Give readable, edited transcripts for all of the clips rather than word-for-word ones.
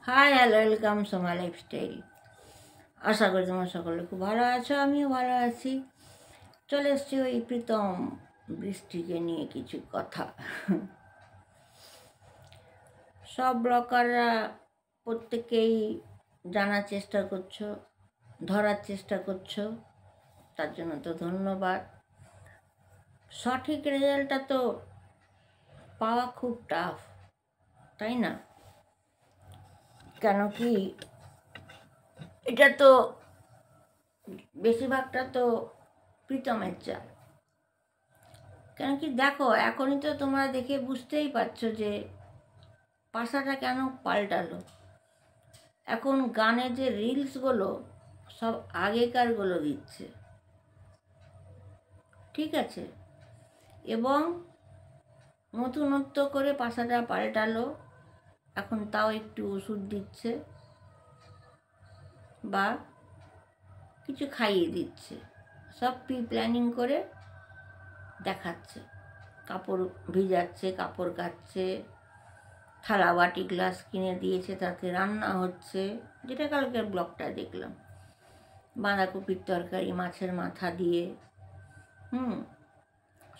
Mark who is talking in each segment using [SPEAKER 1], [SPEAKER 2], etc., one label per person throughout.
[SPEAKER 1] High hello welcome Soma lifestyle. আশা করি তোমরা সকলে খুব ভালো আছো, আমিও ভালো আছি। চলে এসছি ওই প্রীতম বৃষ্টিকে নিয়ে কিছু কথা। সব ব্লগাররা প্রত্যেকেই জানার চেষ্টা করছো, ধরার চেষ্টা করছো, তার জন্য তো ধন্যবাদ। সঠিক রেজাল্টটা তো পাওয়া খুব টাফ, তাই না? কেন কি এটা তো বেশিরভাগটা তো প্রীতমের চাল। কেন কি দেখো, এখনই তো তোমরা দেখে বুঝতেই পারছো যে পাশাটা কেন পাল্টালো। এখন গানের যে রিলসগুলো সব আগেকারগুলো দিচ্ছে, ঠিক আছে, এবং নতুনত্ব করে পাশাটা পাল্টালো। এখন তাও একটু ওষুধ দিচ্ছে বা কিছু খাইয়ে দিচ্ছে, সব প্রি প্ল্যানিং করে দেখাচ্ছে। কাপড় ভিজাচ্ছে, কাপড় কাচ্ছে, থালা বাটি গ্লাস কিনে দিয়েছে, তাতে রান্না হচ্ছে, যেটা কালকের ব্লগটা দেখলাম। বাঁধাকপির তরকারি মাছের মাথা দিয়ে,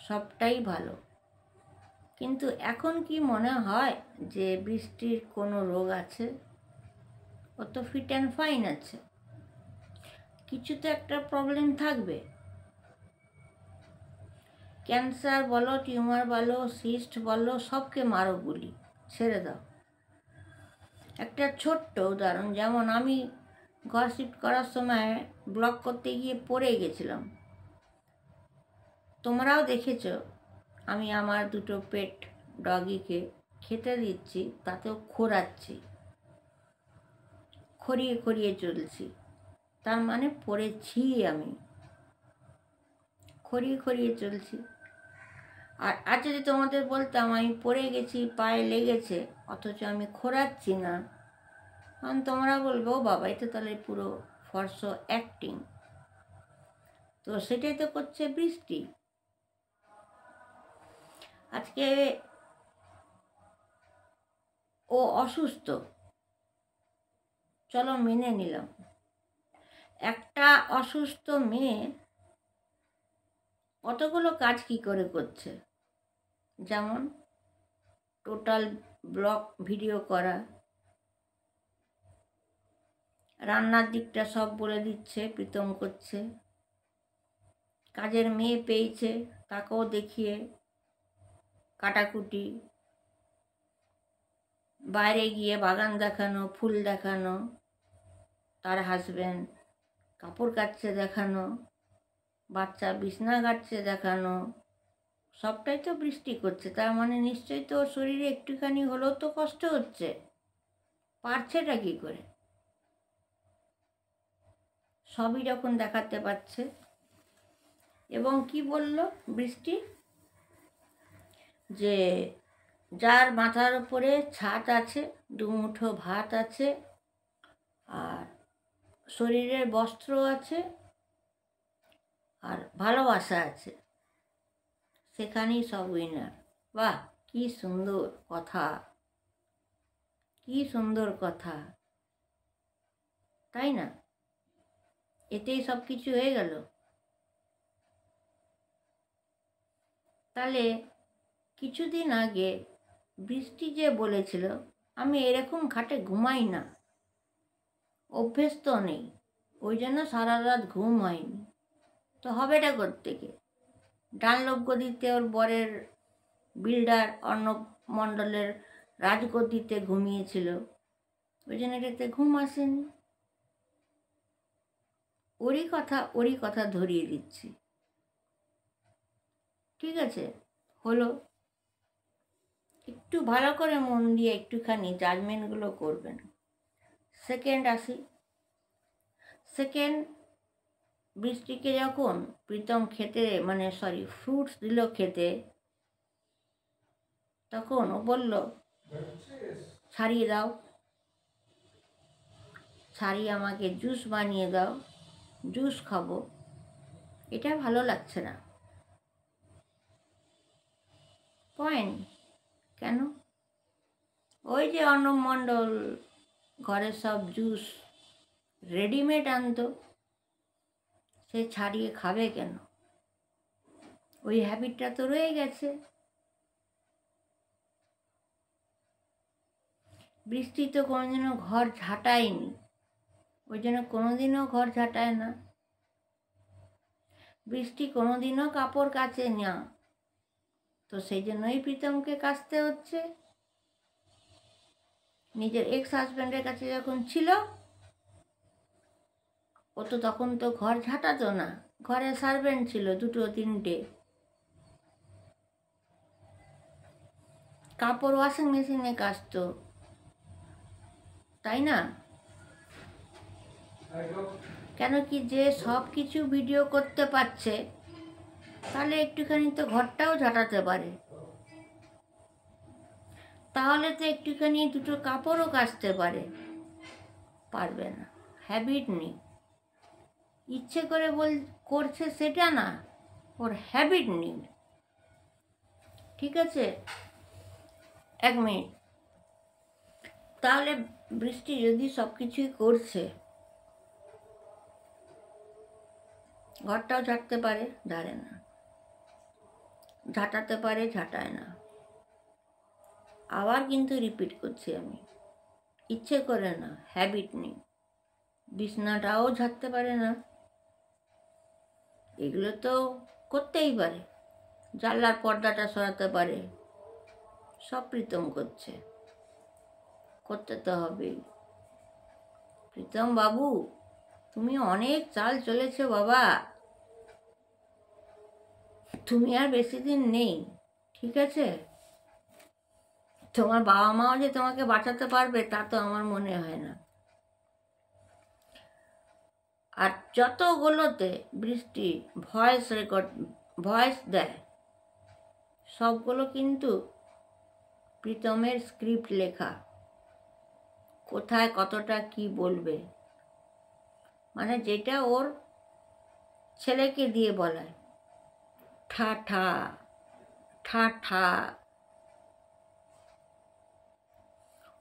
[SPEAKER 1] সবটাই ভালো। কিন্তু এখন কি মনে হয় যে বৃষ্টির কোনো রোগ আছে? ও তো ফিট অ্যান্ড ফাইন আছে। কিছু তো একটা প্রবলেম থাকবে। ক্যান্সার বলো, টিউমার বলো, সিস্ট বলো, সবকে মারো গুলি, ছেড়ে দাও। একটা ছোট্ট উদাহরণ, যেমন আমি ঘর শিফট করার সময় ব্লগ করতে গিয়ে পড়ে গেছিলাম। তোমরাও দেখেছো, আমি আমার দুটো পেট ডগিকে খেতে দিচ্ছি, তাতেও খোঁড়াচ্ছি, খড়িয়ে খড়িয়ে চলছি। তার মানে পড়েছি, আমি খড়িয়ে খড়িয়ে চলছি। আর যদি তোমাদের বলতাম আমি পড়ে গেছি, পায়ে লেগেছে, অথচ আমি খোঁড়াচ্ছি না, কারণ তোমরা বলবো ও বাবা, এটা তাহলে পুরো ফর্স অ্যাক্টিং। তো সেটাই তো করছে বৃষ্টি। আজকে ও অসুস্থ, চলো মেনে নিলাম। একটা অসুস্থ মেয়ে কতগুলো কাজ কি করে করছে, যেমন টোটাল ব্লগ ভিডিও করা, রান্নার দিকটা সব বলে দিচ্ছে, প্রীতম করছে। কাজের মেয়ে পেয়েছে, তাকেও দেখিয়ে কাটাকুটি, বাইরে গিয়ে বাগান দেখানো, ফুল দেখানো, তার হাজব্যান্ড কাপড় কাচছে দেখানো, বাচ্চা বিছনা কাটছে দেখানো, সবটাই তো বৃষ্টি করছে। তার মানে নিশ্চয়ই তো ওর শরীরে একটুখানি হলেও তো কষ্ট হচ্ছে। পারছেটা কী করে? সবই যখন দেখাতে পারছে। এবং কি বলল বৃষ্টি, যে যার মাথার উপরে ছাদ আছে, দুমুঠো ভাত আছে, আর শরীরের বস্ত্র আছে, আর ভালোবাসা আছে, সেখানেই সব উইনার। বাহ, কি সুন্দর কথা, কি সুন্দর কথা, তাই না? এতেই সব কিছু হয়ে গেল। তাহলে কিছুদিন আগে বৃষ্টি যে বলেছিল আমি এরকম খাটে ঘুমাই না, অভ্যেস তো নেই, ওই জন্য সারা রাত ঘুম হয়নি, তো হবেটা কোত্থেকে? ডানলপ গদিতে ওর বরের বিল্ডার অর্ণব মণ্ডলের রাজগদিতে ঘুমিয়েছিল, ওই জন্য এটাতে ঘুম আসেনি। ওরই কথা ধরিয়ে দিচ্ছি, ঠিক আছে? হলো, একটু ভালো করে মন দিয়ে একটুখানি জাজমেন্টগুলো করবেন। সেকেন্ড আসি। সেকেন্ড, বৃষ্টিকে যখন প্রীতম খেতে ফ্রুটস দিল খেতে, তখন ও বলল ছাড়িয়ে দাও, ছাড়িয়ে আমাকে জুস বানিয়ে দাও, জুস খাবো। এটা ভালো লাগছে না। পয়েন্ট কেন? ওই যে অর্ণব মণ্ডল ঘরে সব জুস রেডিমেড আনতো, সে ছাড়িয়ে খাবে কেন? ওই হ্যাবিটটা তো রয়ে গেছে। বৃষ্টি তো কোনোদিনও ঘর ঝাঁটায়নি, ওই জন্য কোনোদিনও ঘর ঝাঁটায় না। বৃষ্টি কোনোদিনও কাপড় কাচে না, তো সেই জন্যই প্রীতমকে কাচতে হচ্ছে। নিজের এক্স হাজব্যান্ডের কাছে যখন ছিল, ও তো তখন তো ঘর ঝাঁটাতো না, ঘরে সার্ভেন্ট ছিল 2-3টে, কাপড় ওয়াশিং মেশিনে কাচতো, তাই না? কেন কি, যে সব কিছু ভিডিও করতে পারছে, তাহলে একটুখানি তো ঘরটাও ঝাঁটাতে পারে, তাহলে তো একটুখানি দুটো কাপড়ও কাচতে পারে। পারবে না, হ্যাবিট নেই। ইচ্ছে করে করছে সেটা না, ওর হ্যাবিট নেই। ঠিক আছে, 1 মিনিট। তাহলে বৃষ্টি যদি সব কিছুই করছে, ঘরটাও ঝাঁটতে পারে, ঝাড়ে না, ঝাঁটাতে পারে, ঝাঁটায় না। আবার কিন্তু রিপিট করছি আমি, ইচ্ছে করে না, হ্যাবিট নেই। বিছনাটাও ঝাড়তে পারে না, এগুলো তো করতেই পারে। জানলার পর্দাটা সরাতে পারে, সব প্রীতম করছে, করতে তো হবেই। প্রীতম বাবু, তুমি অনেক চাল চলেছো বাবা, তুমি আর বেশি দিন নেই, ঠিক আছে? তোমার বাবা মাও যে তোমাকে বাঁচাতে পারবে তা তো আমার মনে হয় না। আর যতগুলোতে বৃষ্টি ভয়েস দেয়, সবগুলো কিন্তু প্রীতমের স্ক্রিপ্ট লেখা, কোথায় কতটা কি বলবে, মানে যেটা ওর ছেলেকে দিয়ে বলায়, ঠা ঠা ঠা ঠা,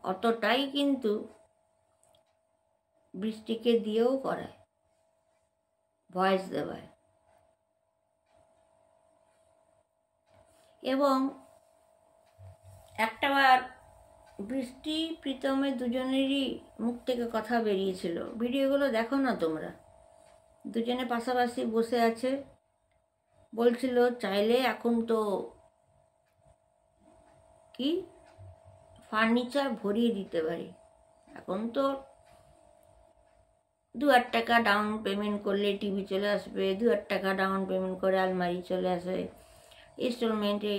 [SPEAKER 1] অতটাই কিন্তু বৃষ্টিকে দিয়েও করায়, ভয়েস দেওয়ায়। এবং একটাবার বৃষ্টি প্রীতমের দুজনেরই মুখ থেকে কথা বেরিয়েছিল, ভিডিওগুলো দেখো না তোমরা, দুজনে পাশাপাশি বসে আছে, বলছিল চাইলে এখন তো কি ফার্নিচার ভরিয়ে দিতে পারি, এখন তো 2,000 টাকা ডাউন পেমেন্ট করলে টিভি চলে আসবে, 2,000 টাকা ডাউন পেমেন্ট করে আলমারি চলে আসে, ইনস্টলমেন্টে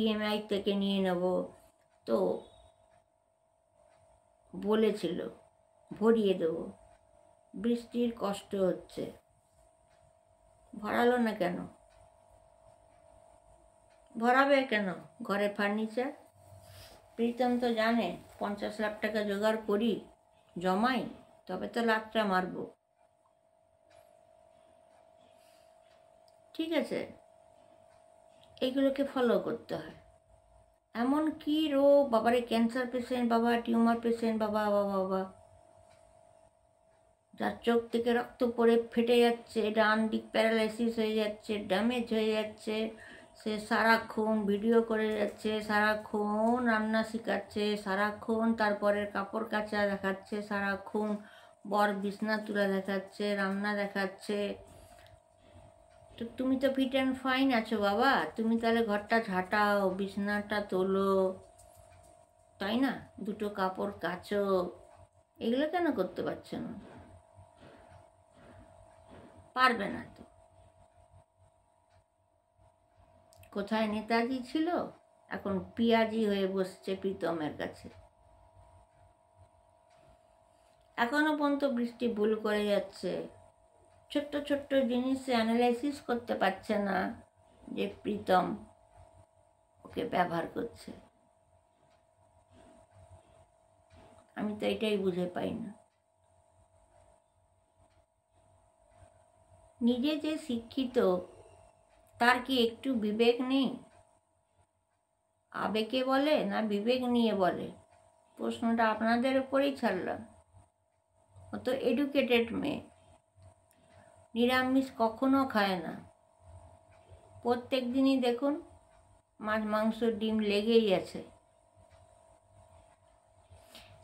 [SPEAKER 1] ইএমআই থেকে নিয়ে নেব। তো বলেছিল ভরিয়ে দেব, বৃষ্টির কষ্ট হচ্ছে, ভরালো না কেন? ভরাবে কেন ঘরে ফার্নিচার? প্রীতম তো জানে 50 লাখ টাকা জোগাড় করি, জমাই, তবে তো লাখটা মারব। ঠিক আছে, এইগুলোকে ফলো করতে হয়। এমন কি রোগ বাবারে, ক্যান্সার পেশেন্ট বাবা, টিউমার পেশেন্ট বাবা, বাবা বাবা, যার চোখ থেকে রক্ত পড়ে ফেটে যাচ্ছে, ডান দিক প্যারালাইসিস হয়ে যাচ্ছে, ড্যামেজ হয়ে যাচ্ছে, সে সারাক্ষণ ভিডিও করে যাচ্ছে, সারাক্ষণ রান্না শেখাচ্ছে, সারাক্ষণ তারপরের কাপড় কাচা দেখাচ্ছে, সারাক্ষণ বর বিছনা তুলে দেখাচ্ছে, রান্না দেখাচ্ছে। তো তুমি তো ফিট অ্যান্ড ফাইন আছো বাবা, তুমি তাহলে ঘরটা ঝাঁটাও, বিছনাটা তোলো, তাই না? দুটো কাপড় কাচো, এগুলো কেন করতে পারছো না? পারবে না তো। কোথায় নেতাজি ছিল, এখন পিয়াজি হয়ে বসছে প্রীতমের কাছে। এখনো পর্যন্ত বৃষ্টি ভুল করে যাচ্ছে, ছোট্ট ছোট্ট জিনিসে অ্যানালাইসিস করতে পারছে না যে প্রীতম ওকে ব্যবহার করছে। আমি তো এটাই বুঝে পাই না। নিজে যে শিক্ষিত, তার কি একটু বিবেক নেই? আবেগে বলে না বিবেক নিয়ে বলে? প্রশ্নটা আপনাদের উপরেই ছাড়লাম। ও তো এডুকেটেড মেয়ে, নিরামিষ কখনো খায় না, প্রত্যেক দিনই দেখুন মাছ মাংস ডিম লেগেই আছে।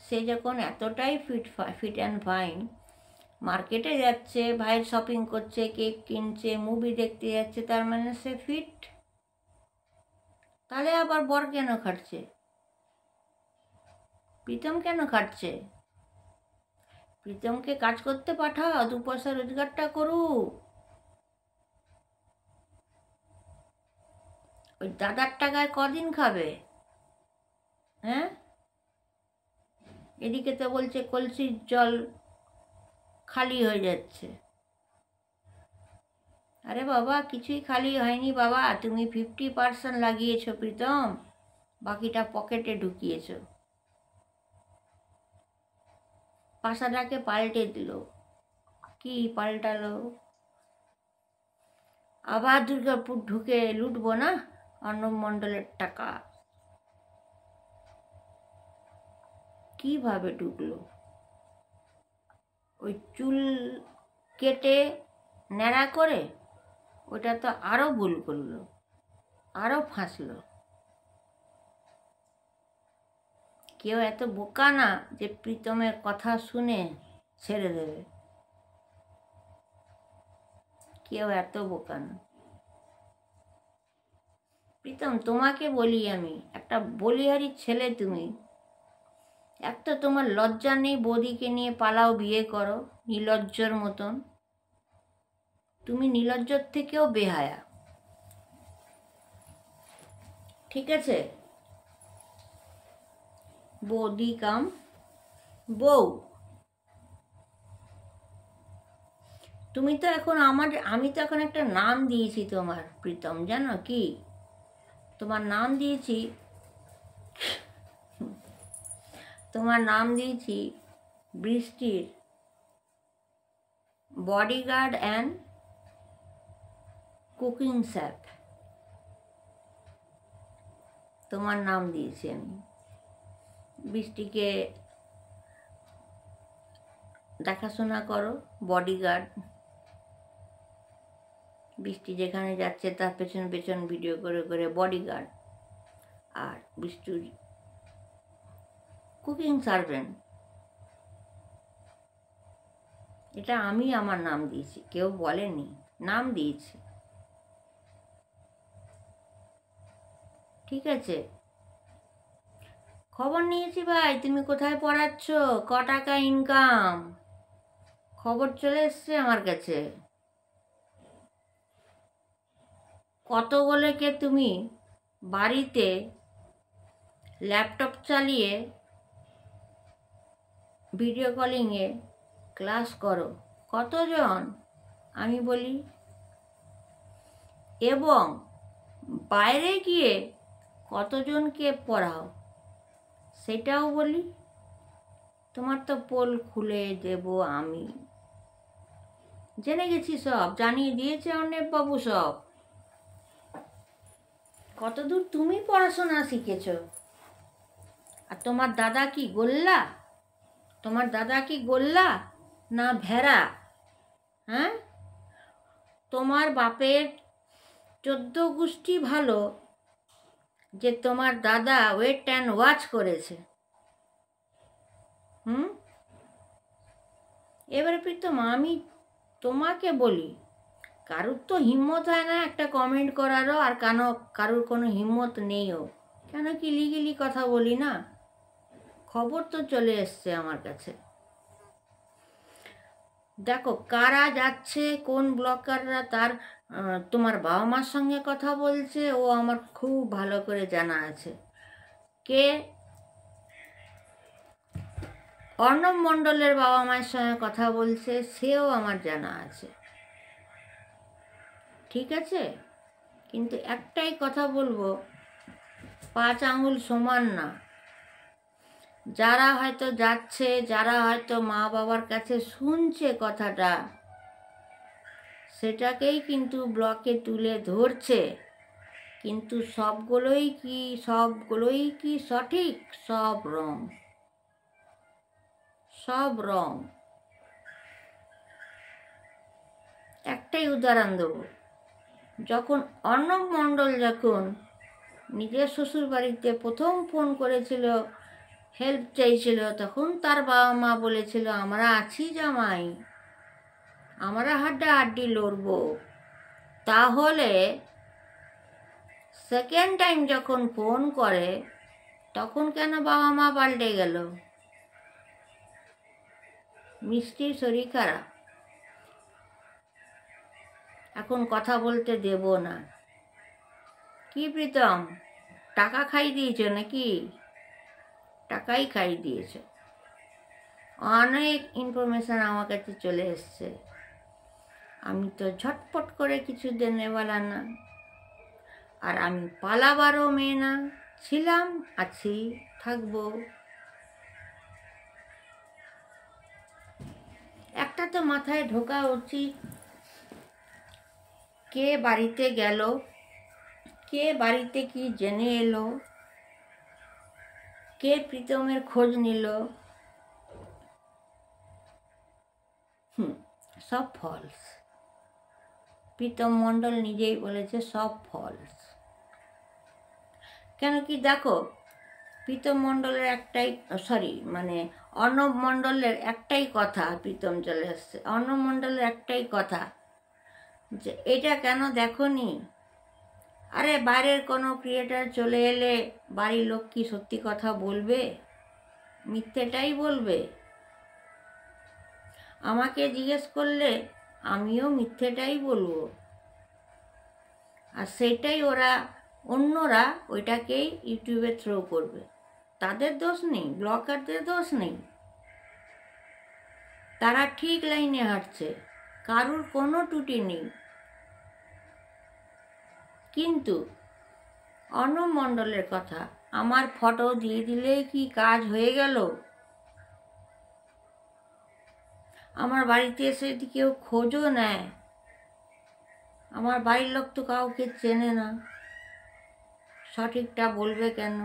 [SPEAKER 1] সে যখন এতটাই ফিট অ্যান্ড ফাইন, মার্কেটে যাচ্ছে, ভাইয়ের শপিং করছে, কেক কিনছে, মুভি দেখতে যাচ্ছে, তার মানে সে ফিট। তাহলে আবার বর কেন খাটছে? প্রীতম কেন খাটছে? প্রীতমকে কাজ করতে পাঠাও, 2 পয়সা রোজগারটা করুক। ওই দাদার টাকায় কদিন খাবে? হ্যাঁ, এদিকে তো বলছে কলসির জল খালি হয়ে যাচ্ছে। আরে বাবা, কিছুই খালি হয়নি বাবা, তুমি 50% লাগিয়েছো প্রীতম, বাকিটা পকেটে ঢুকিয়েছো। পাশাটাকে পাল্টে দিল। কি পাল্টালো? আবার দুর্গাপুর ঢুকে লুটবো না অর্ণব মণ্ডলের টাকা? কিভাবে ঢুকলো? ওই চুল কেটে ন্যাড়া করে ওটা তো আরও ভুল করলো, আরও ফাঁসলো। কেউ এত বোকা না যে প্রীতমের কথা শুনে ছেড়ে দেবে। কেউ এত বোকা না। প্রীতম, তোমাকে বলি, আমি একটা বলিহারি ছেলে, তুমি একটা, তোমার লজ্জা নেই? বৌদিকে নিয়ে পালাও, বিয়ে করো নির্লজ্জর মতন। তুমি নির্লজ্জর থেকেও বেহায়া, ঠিক আছে? বৌদি কাম বউ। তুমি তো এখন আমি তো এখন একটা নাম দিয়েছি তোমার প্রীতম, জানো কি? তোমার নাম দিয়েছি বৃষ্টির বডিগার্ড অ্যান্ড কুকিং স্যাপ। তোমার নাম দিয়েছি আমি। বৃষ্টিকে দেখাশোনা করো, বডিগার্ড। বৃষ্টি যেখানে যাচ্ছে তার পেছন পেছন ভিডিও করে করে বডিগার্ড। আর বৃষ্টির কুকিং সার্ভেন্ট। এটা আমি আমার নাম দিয়েছি, কেউ বলেনি, নাম দিয়েছি, ঠিক আছে? খবর নিয়েছি ভাই, তুমি কোথায় পড়াচ্ছ, ক টাকা ইনকাম, খবর চলে এসছে আমার কাছে। কতগুলোকে তুমি বাড়িতে ল্যাপটপ চালিয়ে ভিডিও কলিংয়ে ক্লাস করো, কতজন আমি বলি, এবং বাইরে গিয়ে কতজনকে পড়াও সেটাও বলি। তোমার তো পোল খুলে দেব আমি, জেনে গেছি, সব জানিয়ে দিয়েছে অর্ণববাবু সব। কতদূর তুমি পড়াশোনা শিখেছ? আর তোমার দাদা কি গোল্লা? তোমার দাদা কি গোল্লা না ভেড়া? হ্যাঁ, তোমার বাপের 14 গোষ্ঠী ভালো যে তোমার দাদা ওয়েট অ্যান্ড ওয়াচ করেছে। এবারে প্রীতম, আমি তোমাকে বলি, কারুর তো হিম্মত হয় না একটা কমেন্ট করারও, আর কারুর কোনো হিম্মত নেইও। কেন কি লিগেলি কথা বলি না? খবর তো চলে এসছে আমার কাছে। দেখো কারা যাচ্ছে, কোন ব্লগাররা তার তোমার বাবা মার সঙ্গে কথা বলছে, ও আমার খুব ভালো করে জানা আছে। কে অর্ণব মণ্ডলের বাবা মায়ের সঙ্গে কথা বলছে সেও আমার জানা আছে, ঠিক আছে? কিন্তু একটাই কথা বলবো, 5 আঙুল সমান না। যারা হয়তো যাচ্ছে, যারা হয়তো মা বাবার কাছে শুনছে কথাটা, সেটাকেই কিন্তু ব্লকে তুলে ধরছে, কিন্তু সবগুলোই কি সঠিক? সব রং। সব রং। একটাই উদাহরণ দেবো, যখন অর্ণব মণ্ডল যখন নিজের শ্বশুর বাড়িতে প্রথম ফোন করেছিল, হেল্প চাইছিল, তখন তার বাবা মা বলেছিল আমরা আছি জামাই, আমরা হাড্ডাহাড্ডি লড়বো। তাহলে সেকেন্ড টাইম যখন ফোন করে তখন কেন বাবা মা পাল্টে গেল? মিষ্টির শরীর খারাপ, এখন কথা বলতে দেব না। কি প্রীতম, টাকা খাই দিয়েছ নাকি? টাকাই খাই দিয়েছ। অনেক ইনফরমেশান আমার কাছে চলে এসছে, আমি তো ঝটপট করে কিছু দেনেওয়ালা না, আর আমি পালাবারও মেয়ে না, ছিলাম, আছি, থাকবো। একটা তো মাথায় ঢোকা উচিত, কে বাড়িতে গেল, কে বাড়িতে কি জেনে এলো, কে প্রীতমের খোঁজ নিল। সব ফলস। প্রীতম মণ্ডল নিজেই বলেছে সব ফলস। কেন কি দেখো, প্রীতম মণ্ডলের একটাই অর্ণব মণ্ডলের একটাই কথা, প্রীতম চলে এসছে, অর্ণব মণ্ডলের একটাই কথা যে এটা কেন দেখোনি? আরে বাইরের কোনো ক্রিয়েটার চলে এলে বাড়ির লোক কি সত্যি কথা বলবে? মিথ্যেটাই বলবে। আমাকে জিজ্ঞেস করলে আমিও মিথ্যেটাই বলবো, আর সেটাই অন্যরা ওইটাকেই ইউটিউবে থ্রো করবে। তাদের দোষ নেই, ব্লগারদের দোষ নেই, তারা ঠিক লাইনে হাঁটছে, কারুর কোনো ত্রুটি নেই। কিন্তু অর্ণব মণ্ডলের কথা, আমার ফটো দিয়ে দিলেই কি কাজ হয়ে গেল? আমার বাড়িতে এসে যদি কেউ খোঁজও নেয়, আমার বাড়ির লোক তো কাউকে চেনে না, সঠিকটা বলবে কেন?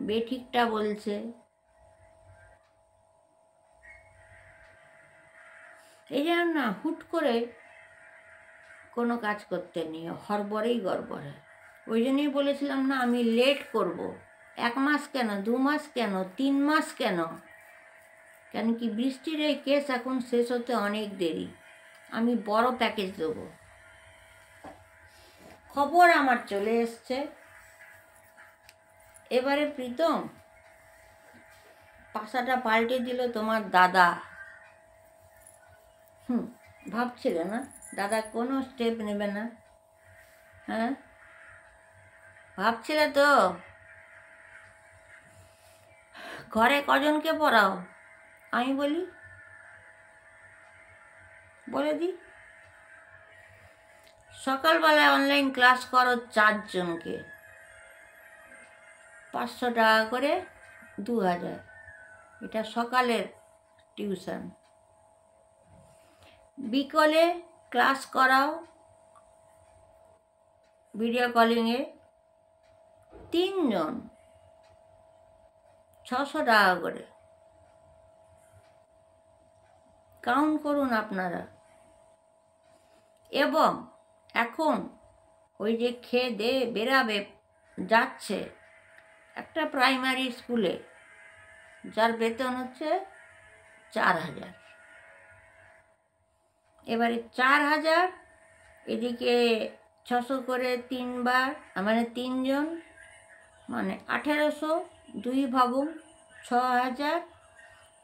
[SPEAKER 1] বেঠিকটা বলছে। এই যেন না হুট করে কোনো কাজ করতে নেই, হড়বড়েই গড়বড়ে। ওই জন্যই বলেছিলাম না আমি লেট করব। 1 মাস কেন, 2 মাস কেন, 3 মাস কেন? কেন কি বৃষ্টির এই কেস এখন শেষ হতে অনেক দেরি। আমি বড় প্যাকেজ দেবো। খবর আমার চলে এসছে, এবারে প্রীতম পাশাটা পাল্টে দিল তোমার দাদা। ভাবছিলে না দাদা কোনো স্টেপ নেবে না? হ্যাঁ, ভাবছিলে তো? ঘরে কজনকে পড়াও? আমি বলে দিই, সকালবেলায় অনলাইন ক্লাস করো 4 জনকে, 500 টাকা করে, 2000। এটা সকালের টিউশন। বিকালে ক্লাস করাও ভিডিও কলিংয়ে 3 জন, 600 টাকা করে। কাউন্ট করুন আপনারা। এবং এখন ওই যে খেয়ে দে বেরাবে যাচ্ছে একটা প্রাইমারি স্কুলে, যার বেতন হচ্ছে 4000। এবারে 4000, এদিকে 600 করে 3 বার, মানে 3 জন, মানে 1800, 2 ভাবুন 6000,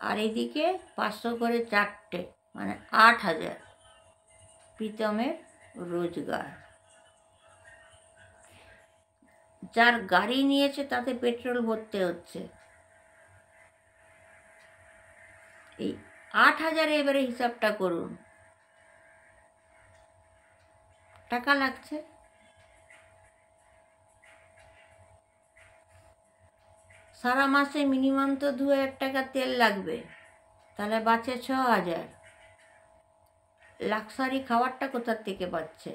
[SPEAKER 1] আর এদিকে 500 করে 4টে, মানে 8000 প্রীতমের রোজগার। যার গাড়ি নিয়েছে তাতে পেট্রোল ভরতে হচ্ছে। এই 8000 এবারে হিসাবটা করুন, টাকা লাগছে। সারা মাসে মিনিমাম তো 2000 টাকা তেল লাগবে, তাহলে বাঁচে 6000। লাক্সারি খাবারটা কোথার থেকে পাচ্ছে?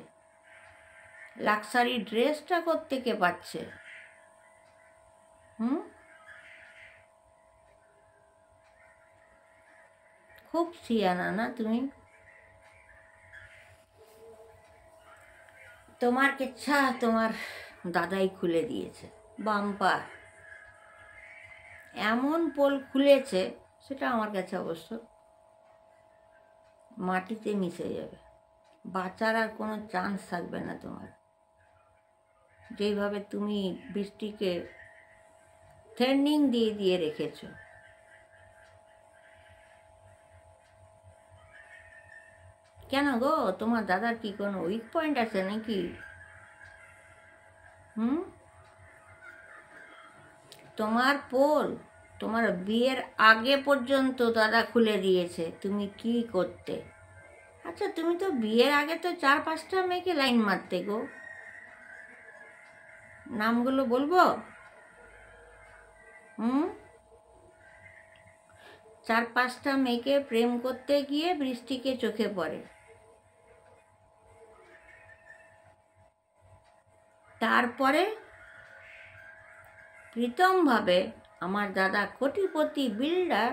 [SPEAKER 1] লাক্সারি ড্রেসটা কোত্থেকে পাচ্ছে? খুব সিয়ানা না তুমি? তোমার কেচ্ছা তোমার দাদাই খুলে দিয়েছে বাম্পার। এমন পোল খুলেছে সেটা আমার কাছে অবশ্য মাটিতে মিশে যাবে, বাঁচার আর কোনো চান্স থাকবে না তোমার। যেইভাবে তুমি বৃষ্টিকে থ্রেটনিং দিয়ে দিয়ে রেখেছো। কেন গো, তোমার দাদার কি কোনো উইক পয়েন্ট আছে নাকি? হুম, তোমার পোল তোমার বিয়ের আগে পর্যন্ত দাদা খুলে দিয়েছে, তুমি কি করতে? আচ্ছা, তুমি তো বিয়ের আগে তো 4-5টা মেয়েকে লাইন মারতে গো। নামগুলো বলবো? হুম, 4-5টা মেয়েকে প্রেম করতে গিয়ে বৃষ্টিকে চোখে পড়ে। তারপরে প্রীতমভাবে আমার দাদা কোটিপতি বিল্ডার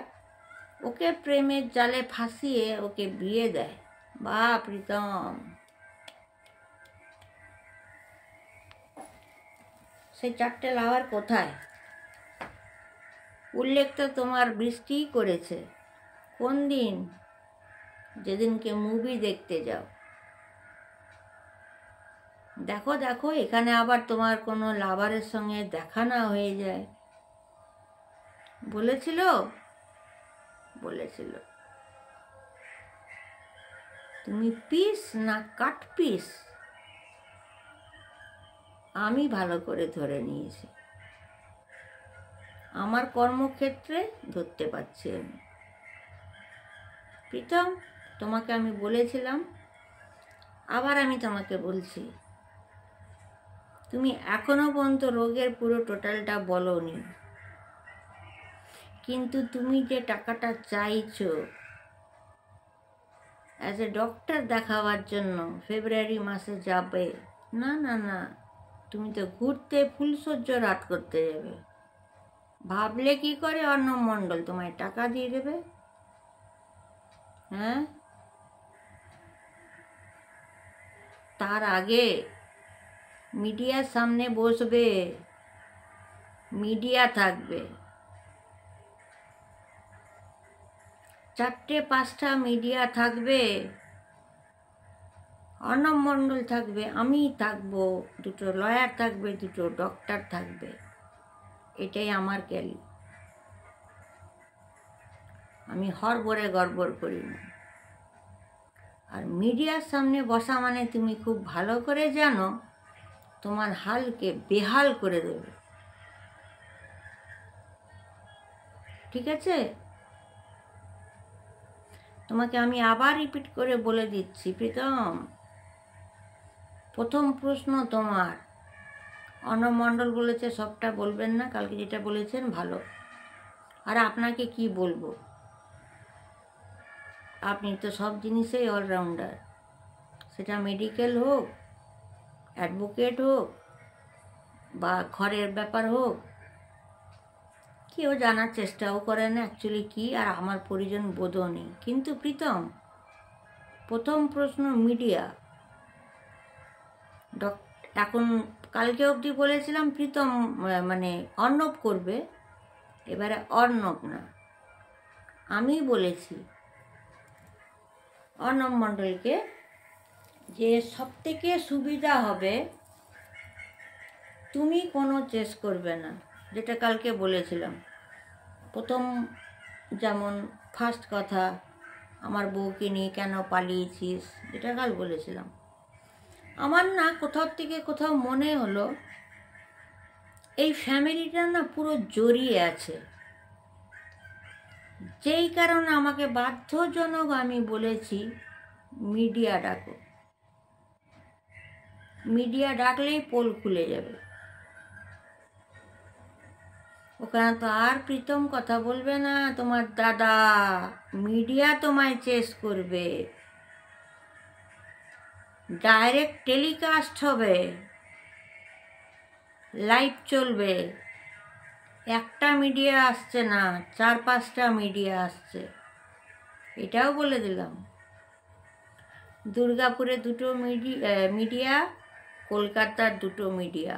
[SPEAKER 1] ওকে প্রেমের জালে ফাঁসিয়ে ওকে বিয়ে দেয়। বা প্রীতম, সেই 4টে লাভার কোথায়? উল্লেখ তো তোমার বৃষ্টিই করেছে। কোন দিন? যেদিনকে মুভি দেখতে যাও। দেখো দেখো, এখানে আবার তোমার কোনো লাভারের সঙ্গে দেখা না হয়ে যায়। বলেছিল বলেছিল তুমি পিস না কাট পিস আমি ভালো করে ধরে নিয়েছি। আমার কর্মক্ষেত্রে ধরতে পারছি আমি। প্রীতম, তোমাকে আমি বলেছিলাম, আবার আমি তোমাকে বলছি, তুমি এখনো পর্যন্ত রোগের পুরো টোটালটা বলোনি। কিন্তু তুমি যে টাকাটা চাইছো অ্যাজ এ ডক্টর দেখাবার জন্য ফেব্রুয়ারি মাসে যাবে, না না না, তুমি তো ঘুরতে ফুলসজ্জ রাত করতে যাবে। ভাবলে কি করে অর্ণব মণ্ডল তোমায় টাকা দিয়ে দেবে? হ্যাঁ, তার আগে মিডিয়ার সামনে বসবে, মিডিয়া থাকবে, 4-5টা মিডিয়া থাকবে, অর্ণব মণ্ডল থাকবে, আমি থাকবো, 2টো লয়ার থাকবে, 2টো ডক্টর থাকবে। এটাই আমার ক্যালি। আমি হড়বড়ে গড়বড় করি না। আর মিডিয়ার সামনে বসা মানে তুমি খুব ভালো করে জানো তোমার হালকে বেহাল করে দেবে। ঠিক আছে? তোমাকে আমি আবার রিপিট করে বলে দিচ্ছি প্রীতম, প্রথম প্রশ্ন তোমার। অর্ণব মণ্ডল বলেছে সবটা বলবেন না, কালকে যেটা বলেছেন ভালো। আর আপনাকে কি বলবো, আপনি তো সব জিনিসেই অলরাউন্ডার। সেটা মেডিকেল হোক, অ্যাডভোকেট হোক, বা ঘরের ব্যাপার হোক, কেউ জানার চেষ্টাও করে না অ্যাকচুয়ালি কী, আর আমার পরিজন বোধও নেই। কিন্তু প্রীতম, প্রথম প্রশ্ন মিডিয়া। এখন কালকে অবধি বলেছিলাম প্রীতম মানে অর্ণব করবে, এবারে অর্ণব না, আমি বলেছি অর্ণব মণ্ডলকে যে সবথেকে সুবিধা হবে তুমি কোনো চেস করবে না, যেটা কালকে বলেছিলাম। প্রথম যেমন ফার্স্ট কথা, আমার বউকে নিয়ে কেন পালিয়েছিস, যেটা কাল বলেছিলাম। আমার না কোথাও থেকে কোথাও মনে হলো এই ফ্যামিলিটা না পুরো জড়িয়ে আছে। যেই কারণে আমাকে বাধ্যজনক আমি বলেছি মিডিয়া ডাকো। মিডিয়া ডাকলেই পোল খুলে যাবে। ওখানে তো আর প্রীতম কথা বলবে না, তোমার দাদা, মিডিয়া তোমায় চেস করবে। ডাইরেক্ট টেলিকাস্ট হবে, লাইভ চলবে। একটা মিডিয়া আসছে না, 4-5টা মিডিয়া আসছে। এটাও বলে দিলাম। দুর্গাপুরে দুটো মিডিয়া, কলকাতার দুটো মিডিয়া,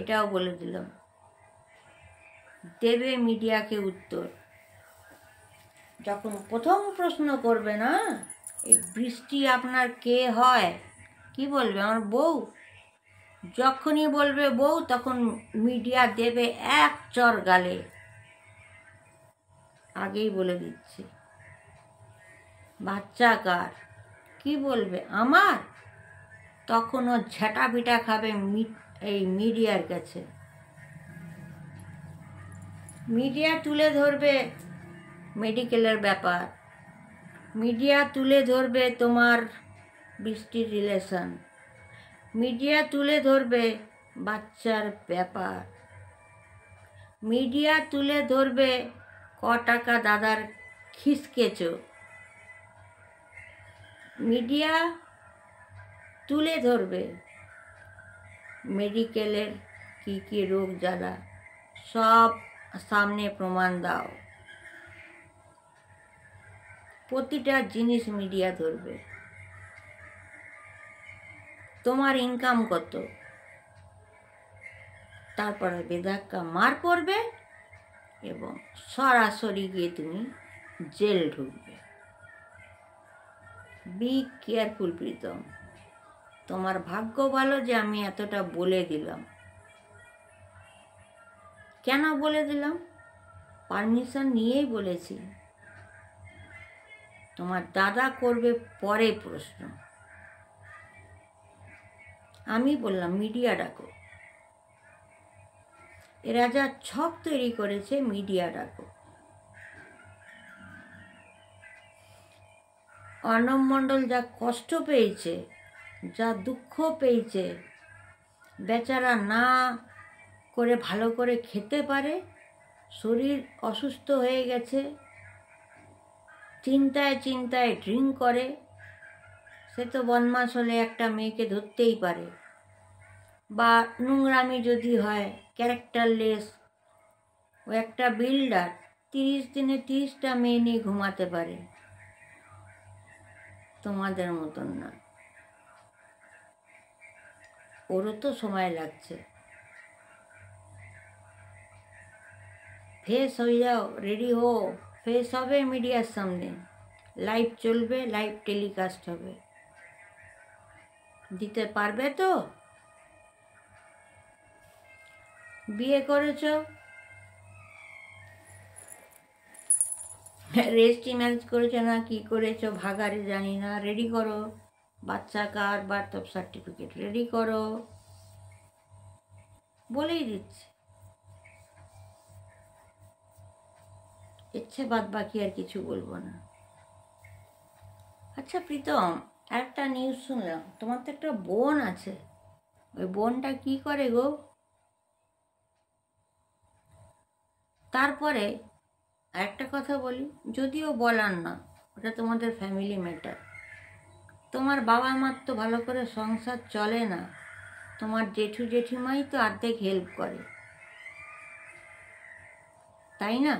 [SPEAKER 1] এটাও বলে দিলাম। দেবে মিডিয়াকে উত্তর। যখন প্রথম প্রশ্ন করবে না, এই বৃষ্টি আপনার কে হয়, কি বলবে? আমার বউ। যখনই বলবে বউ, তখন মিডিয়া দেবে এক চর গালে। আগেই বলে দিচ্ছি। বাচ্চা কার, কি বলবে? আমার। তখন ও ঝাঁটা পিটা খাবে এই মিডিয়ার কাছে। মিডিয়া তুলে ধরবে মেডিকেলের ব্যাপার, মিডিয়া তুলে ধরবে তোমার বৃষ্টির রিলেশন, মিডিয়া তুলে ধরবে বাচ্চার ব্যাপার, মিডিয়া তুলে ধরবে ক টাকা দাদার খিসকেছ, মিডিয়া তুলে ধরবে মেডিকেলের কী কী রোগ জ্বালা, সব সামনে প্রমাণ দাও। প্রতিটা জিনিস মিডিয়া ধরবে। তোমার ইনকাম কত, তারপরে বেধাক্কা মার পড়বে এবং সরাসরি গিয়ে তুমি জেল ঢুকবে। Be careful Pritam. তোমার ভাগ্য ভালো যে আমি এতটা বলে দিলাম। কেন বলে দিলাম? পারমিশন নিয়েই বলেছি। তোমার দাদা করবে পরে প্রশ্ন, আমি বললাম মিডিয়া ডাকো। এরা যা ছক তৈরি করেছে, মিডিয়া ডাকো। অর্ণব মণ্ডল যা কষ্ট পেয়েছে, যা দুঃখ পেয়েছে, বেচারা না করে ভালো করে খেতে পারে, শরীর অসুস্থ হয়ে গেছে, চিন্তায় চিন্তায় ড্রিঙ্ক করে। সে তো বদমাস হলে একটা মেয়েকে ধরতেই পারে, বা নোংরামি যদি হয়, ক্যারেক্টারলেস। ও একটা বিল্ডার, 30 দিনে 30টা মেয়ে নিয়ে ঘুমাতে পারে, তোমাদের মতন না। ওরও তো সময় লাগছে। ফেস হয়ে যাও, রেডি হো, ফেস হবে মিডিয়ার সামনে, লাইভ চলবে, লাইভ টেলিকাস্ট হবে। দিতে পারবে তো? বিয়ে করেছো, রেজিস্ট্রি ম্যারেজ করেছো না কি করেছো, ভাগারে জানি না, রেডি করো। বাচ্চা কার, বার্থ অফ সার্টিফিকেট রেডি করো। বলেই দিচ্ছি, ইচ্ছে বাদ বাকি আর কিছু বলবো না। আচ্ছা প্রীতম, একটা নিউজ শুনলাম, তোমার তো একটা বোন আছে, ওই বোনটা কি করে গো? তারপরে একটা কথা বলি, যদিও বলার না, ওটা তোমাদের ফ্যামিলি ম্যাটার। তোমার বাবা মার তো ভালো করে সংসার চলে না, তোমার জেঠু জেঠিমাই তো অর্ধেক হেল্প করে, তাই না?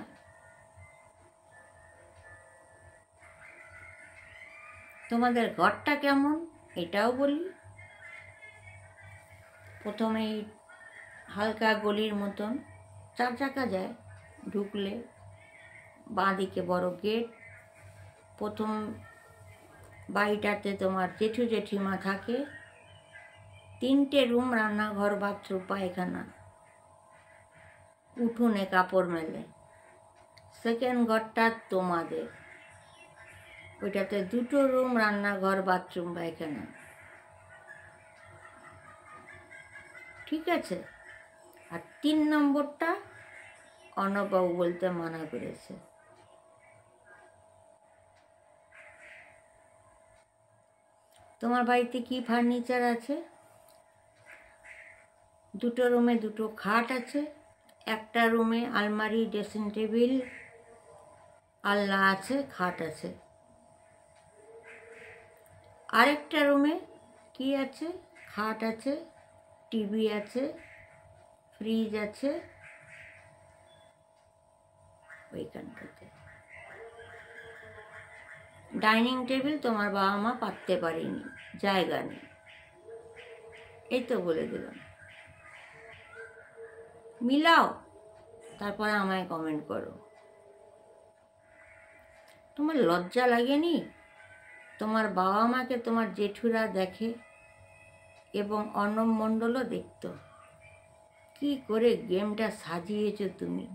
[SPEAKER 1] তোমাদের ঘরটা কেমন এটাও বলি। প্রথমেই হালকা গলির মতন, 4 চাকা যায়, ঢুকলে বাঁদিকে বড় গেট। প্রথম বাড়িটাতে তোমার জেঠু জেঠিমা থাকে, 3টে রুম, রান্নাঘর, বাথরুম, পায়খানা, উঠোনে কাপড় মেলে। সেকেন্ড ঘরটা তোমাদের, ওইটাতে 2টো রুম, রান্নাঘর, বাথরুম, পায়খানা, ঠিক আছে? আর 3 নম্বরটা অর্ণববাবু বলতে মানা করেছে। তোমার বাড়িতে কি ফার্নিচার আছে? 2টো রুমে 2টো খাট আছে, একটা রুমে আলমারি, ড্রেসিং টেবিল, আলনা আছে, খাট আছে। আরেকটা রুমে কি আছে? খাট আছে, টিভি আছে, ফ্রিজ আছে ওইখানটাতে। ডাইনিং টেবিল তোমার বাবা মা পাততে পারেনি, জায়গা নেই, এই তো বলে দিলাম। মিলাও, তারপরে আমায় কমেন্ট করো। তোমার লজ্জা লাগেনি? তোমার বাবা মাকে তোমার জেঠুরা দেখে এবং অর্ণব মণ্ডলও দেখতো। কি করে গেমটা সাজিয়েছো তুমি,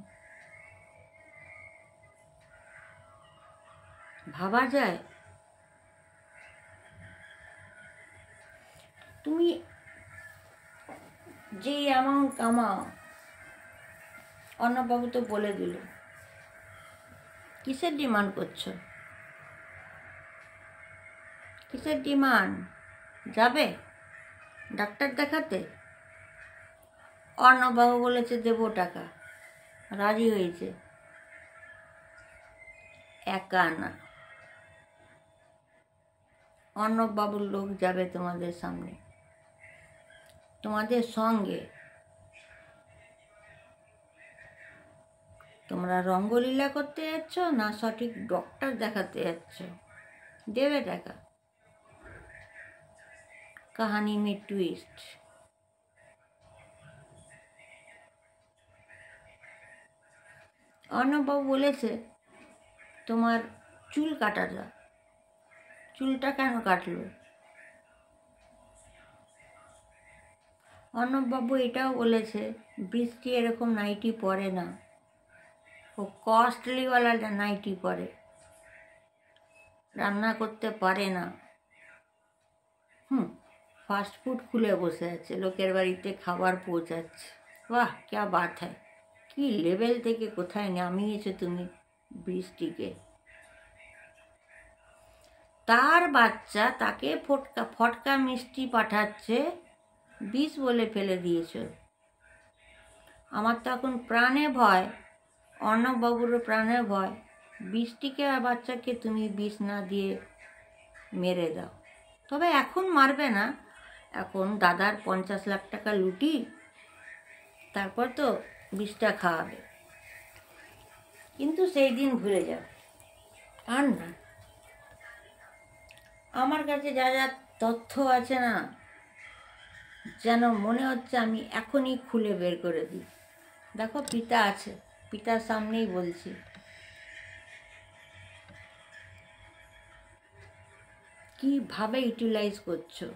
[SPEAKER 1] ভাবা যায়? তুমি যে অ্যামাউন্ট কামাও, অর্ণববাবু তো বলে দিল, কিসের ডিমান্ড করছো? কিসের ডিমান্ড? যাবে ডাক্তার দেখাতে? অর্ণববাবু বলেছে দেবো টাকা, রাজি হয়েছে। একা না, অর্ণববাবুর লোক যাবে তোমাদের সামনে, তোমাদের সঙ্গে। তোমরা রঙ্গলীলা করতে যাচ্ছ না সঠিক ডক্টর দেখাতে যাচ্ছ? দেবে টাকা। কাহানি মে টুইস্ট। অর্ণববাবু বলেছে তোমার চুল কাটাটা, চুলটা কেন কাটলো? অর্ণববাবু এটাও বলেছে বৃষ্টি এরকম নাইটি পরে না, ও কস্টলিওয়ালা নাইটি পরে, রান্না করতে পারে না। ফাস্ট ফুড খুলে বসে আছে, লোকের বাড়িতে খাবার পৌঁছাচ্ছে। বাহ, ক্যা বাত হ্যায়! কি লেভেল থেকে কোথায় নামিয়েছো তুমি বৃষ্টিকে। তার বাচ্চা তাকে ফটকা মিষ্টি পাঠাচ্ছে, বিষ বলে ফেলে দিয়েছ। আমার তো এখন প্রাণে ভয়, অর্ণববাবুরও প্রাণে ভয়, বৃষ্টিকে আর বাচ্চাকে তুমি বিষ না দিয়ে মেরে দাও। তবে এখন মারবে না, এখন দাদার 50 লাখ টাকা লুটি, তারপর তো বিষটা খাওয়াবে। কিন্তু সেই দিন ভুলে যাও আর না। আমার কাছে যা যা তথ্য আছে না, যেন মনে হচ্ছে আমি এখনই খুলে বের করে দিই। দেখো পিতা আছে, পিতার সামনেই বলছি। কিভাবে ইউটিলাইজ করছো?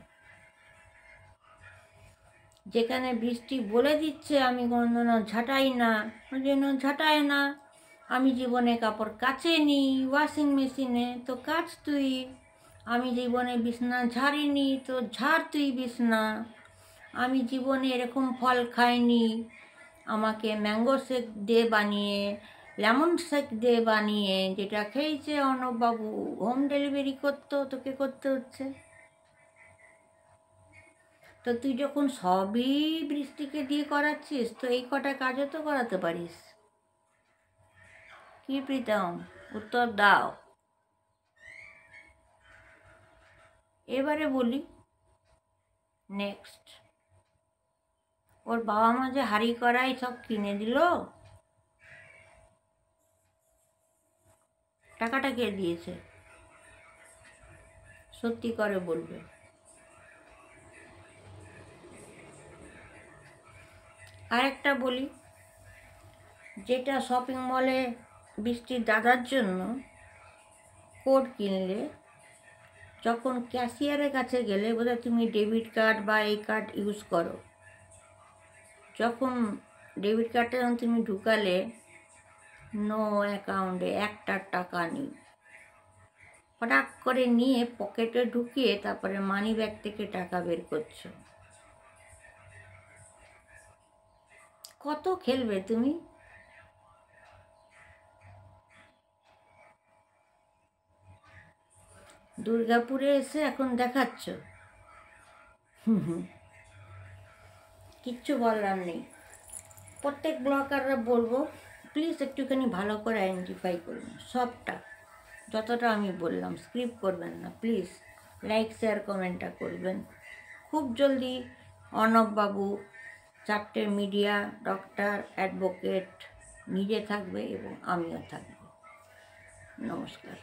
[SPEAKER 1] যেখানে বৃষ্টি বলে দিচ্ছে আমি কোনোদিনও ঝাঁটাই না, ওই জন্য ঝাঁটাই না। আমি জীবনে কাপড় কাচেনি ওয়াশিং মেশিনে, তো কাচ তুই। আমি জীবনে বিছনা ঝাড়িনি, তো ঝাড় তুই বিছনা। আমি জীবনে এরকম ফল খাইনি, আমাকে ম্যাঙ্গো শেক দে বানিয়ে, লেমন শেক দে বানিয়ে, যেটা খেয়েছে অর্ণববাবু হোম ডেলিভারি করতো, তোকে করতে হচ্ছে। তো তুই যখন সবই বৃষ্টিকে দিয়ে করাচ্ছিস, তো এই কটা কাজও তো করাতে পারিস। কি প্রীতম, উত্তর দাও। এবারে বলি নেক্সট, ওর বাবা মা যে হাঁড়ি কড়াই সব কিনে দিল, টাকাটা কে দিয়েছে? সত্যি করে বলবে। আরেকটা বলি, যেটা শপিং মলে বৃষ্টির দাদার জন্য কোড কিনলে, যখন ক্যাশিয়ারের কাছে গেলে বোধহয় তুমি ডেবিট কার্ড বা এই কার্ড ইউজ করো, যখন ডেবিট কার্ডটা যখন তুমি ঢুকালে, নো অ্যাকাউন্টে একটা টাকা নেই। হঠাৎ করে নিয়ে পকেটে ঢুকিয়ে তারপরে মানি ব্যাগ থেকে টাকা বের করছো। কত খেলবে তুমি? দুর্গাপুরে এসে এখন দেখাচ্ছ। কিচ্ছু বলার নেই। প্রত্যেক ব্লগাররা বলবো প্লিজ একটুখানি ভালো করে আইডেন্টিফাই করুন সবটা, যতটা আমি বললাম স্ক্রিপ্ট করবেন না প্লিজ। লাইক শেয়ার কমেন্টটা করবেন। খুব জলদি অর্ণববাবু 4টে মিডিয়া, ডক্টর, অ্যাডভোকেট নিজে থাকবে এবং আমিও থাকবো। নমস্কার।